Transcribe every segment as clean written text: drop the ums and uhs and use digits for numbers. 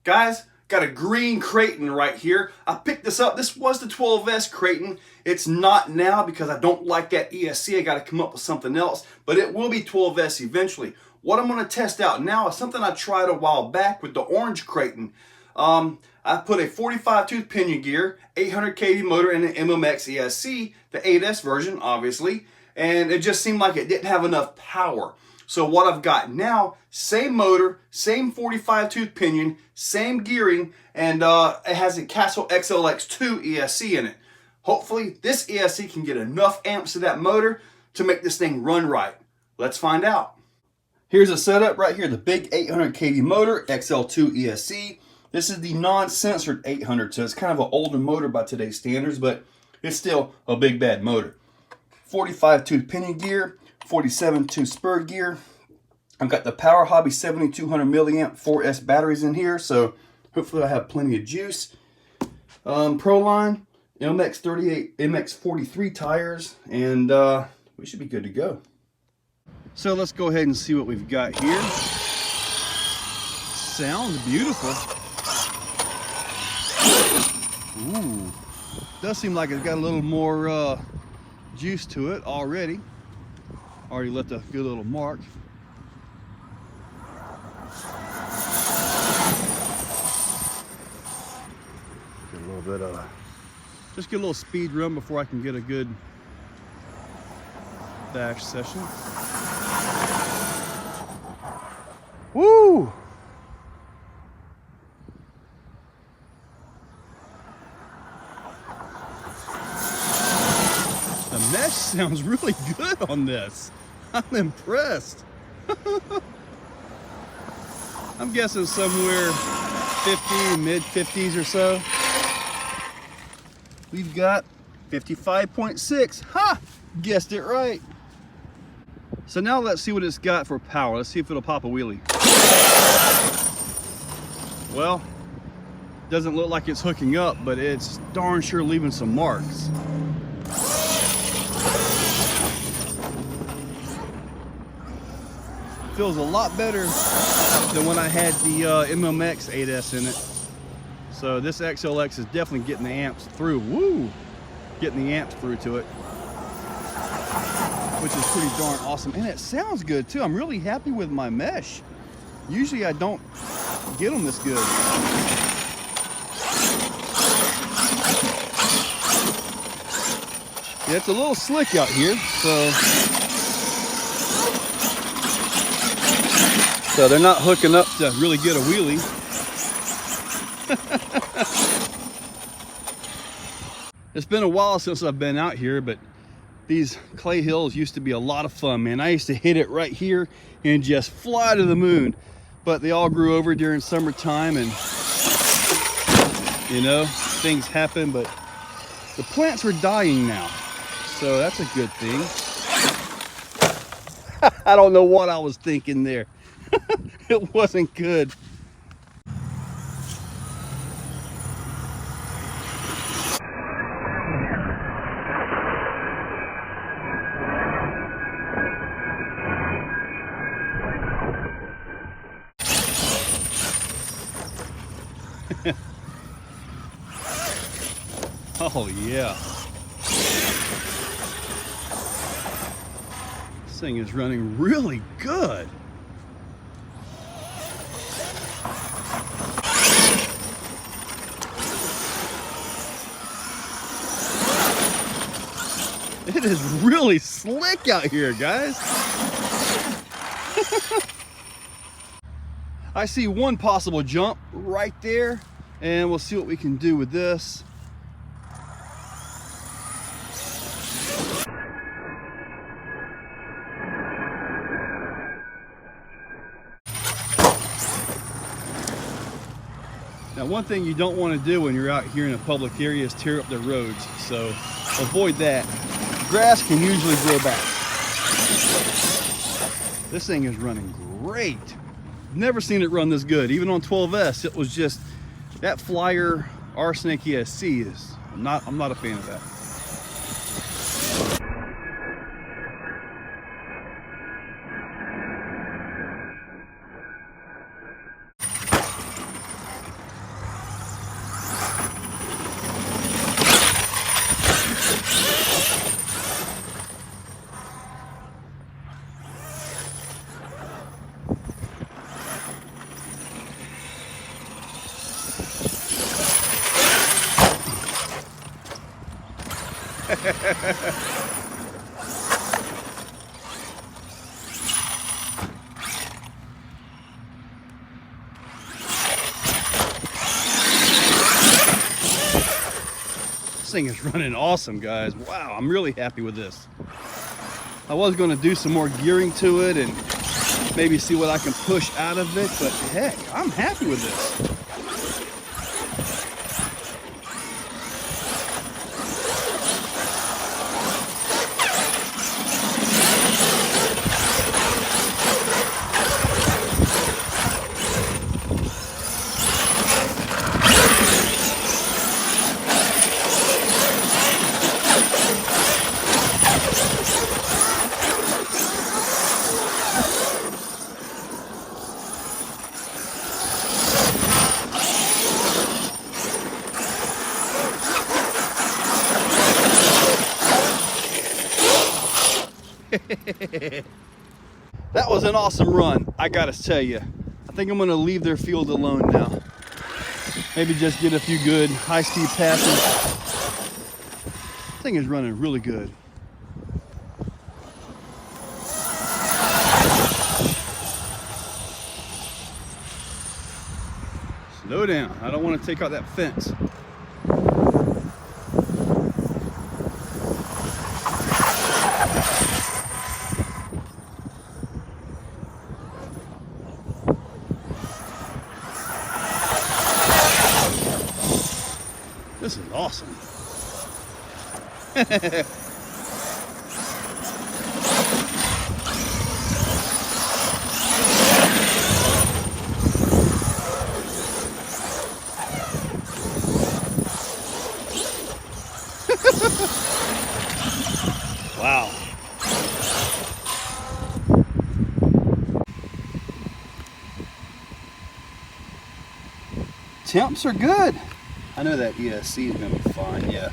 Guys, got a green Kraton right here. I picked this up. This was the 12S Kraton. It's not now because I don't like that ESC. I got to come up with something else, but it will be 12S eventually. What I'm going to test out now is something I tried a while back with the orange Kraton. I put a 45 tooth pinion gear, 800 kV motor, and an MMX ESC, the 8S version, obviously, and it just seemed like it didn't have enough power. So what I've got now, same motor, same 45 tooth pinion, same gearing, and it has a Castle XLX 2 ESC in it. Hopefully this ESC can get enough amps to that motor to make this thing run right. Let's find out. Here's a setup right here, the big 800 kV motor, XL2 ESC. This is the non-censored 800, so it's kind of an older motor by today's standards, but it's still a big bad motor. 45 tooth pinion gear, 47 tooth spur gear. I've got the Powerhobby 7200 milliamp 4S batteries in here, so hopefully I have plenty of juice. Proline, MX38, MX43 tires, and we should be good to go. So let's go ahead and see what we've got here. Sounds beautiful. Ooh, does seem like it's got a little more juice to it already. Already left a good little mark. Get a little bit of, just get a little speed run before I can get a good dash session. Woo! The mesh sounds really good on this. I'm impressed. I'm guessing somewhere 50, mid 50s or so. We've got 55.6. Ha! Guessed it right. So now let's see what it's got for power. Let's see if it'll pop a wheelie. Well, doesn't look like it's hooking up, but it's darn sure leaving some marks. Feels a lot better than when I had the MMX 8S in it. So this XLX is definitely getting the amps through. Woo! Getting the amps through to it, which is pretty darn awesome. And it sounds good too. I'm really happy with my mesh. Usually I don't get them this good. Yeah, it's a little slick out here, so they're not hooking up to really get a wheelie. It's been a while since I've been out here, but these clay hills used to be a lot of fun, man. I used to hit it right here and just fly to the moon. But they all grew over during summertime, and you know, things happen, but the plants are dying now. So that's a good thing. I don't know what I was thinking there. It wasn't good. Oh yeah. This thing is running really good. It is really slick out here, guys. I see one possible jump right there, and we'll see what we can do with this. Now, one thing you don't want to do when you're out here in a public area is tear up the roads, so avoid that. Grass can usually grow back. This thing is running great. Never seen it run this good. Even on 12S, it was just that Flyer Arsenic ESC is I'm not a fan of that. This thing is running awesome, guys. Wow, I'm really happy with this. I was going to do some more gearing to it and maybe see what I can push out of it, but heck, I'm happy with this. That was an awesome run, I gotta tell you. I think I'm gonna leave their field alone now. Maybe just get a few good high-speed passes. This thing is running really good. Slow down, I don't want to take out that fence. This is awesome. Wow. Temps are good. I know that ESC is going to be fine, yeah.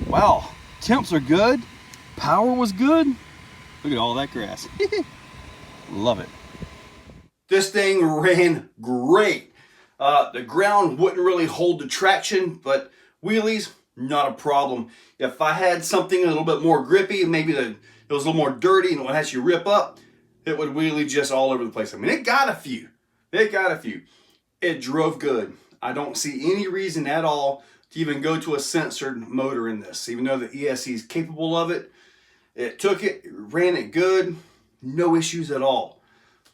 Wow, temps are good. Power was good. Look at all that grass. Love it. This thing ran great. The ground wouldn't really hold the traction, but wheelies, not a problem. If I had something a little bit more grippy, maybe it was a little more dirty and it has you rip up, it would wheelie just all over the place. I mean, it got a few. It drove good. I don't see any reason at all to even go to a censored motor in this, even though the ESC is capable of it. It took it, ran it good, no issues at all.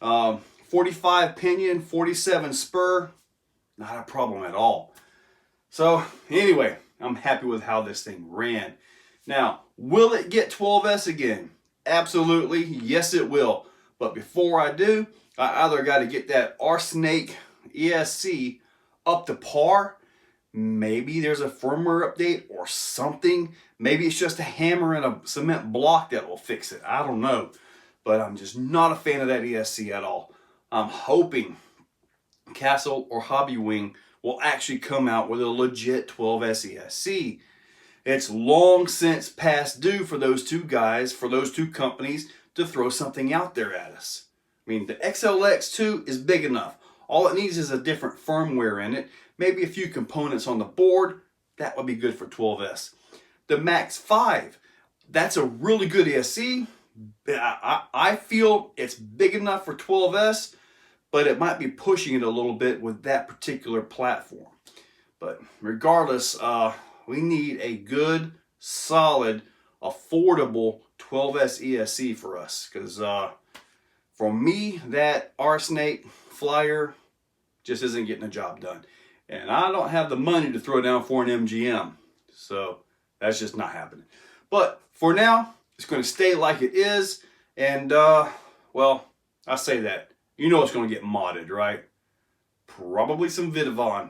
45 pinion, 47 spur, not a problem at all. So anyway, I'm happy with how this thing ran. Now, will it get 12S again? Absolutely, yes it will. But before I do, I either got to get that Arrma ESC up to par. Maybe there's a firmware update or something. Maybe it's just a hammer and a cement block that will fix it. I don't know. But I'm just not a fan of that ESC at all. I'm hoping Castle or Hobby Wing will actually come out with a legit 12S ESC. It's long since past due for those two guys, for those two companies to throw something out there at us. I mean, the XLX2 is big enough. All it needs is a different firmware in it, maybe a few components on the board. That would be good for 12S. The Max 5, that's a really good ESC. I feel it's big enough for 12S, but it might be pushing it a little bit with that particular platform. But regardless, we need a good, solid, affordable 12S ESC for us. Because for me, that Arrma Flyer just isn't getting the job done. And I don't have the money to throw down for an MGM. So that's just not happening. But for now, it's going to stay like it is. And, well, I say that. You know it's going to get modded, right? Probably some Vidavon.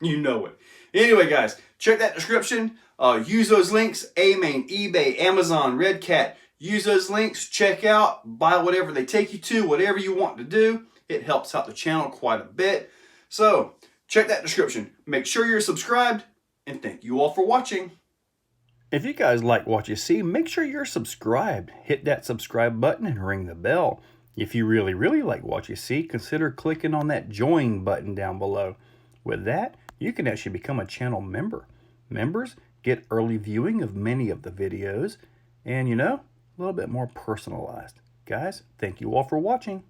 You know it. Anyway, guys, check that description. Use those links. A-Main, eBay, Amazon, Red Cat. Use those links. Check out. Buy whatever they take you to. Whatever you want to do. It helps out the channel quite a bit. So, check that description. Make sure you're subscribed. And thank you all for watching. If you guys like what you see, make sure you're subscribed. Hit that subscribe button and ring the bell. If you really, really like what you see, consider clicking on that join button down below. With that, you can actually become a channel member. Members get early viewing of many of the videos, and, you know, a little bit more personalized. Guys, thank you all for watching.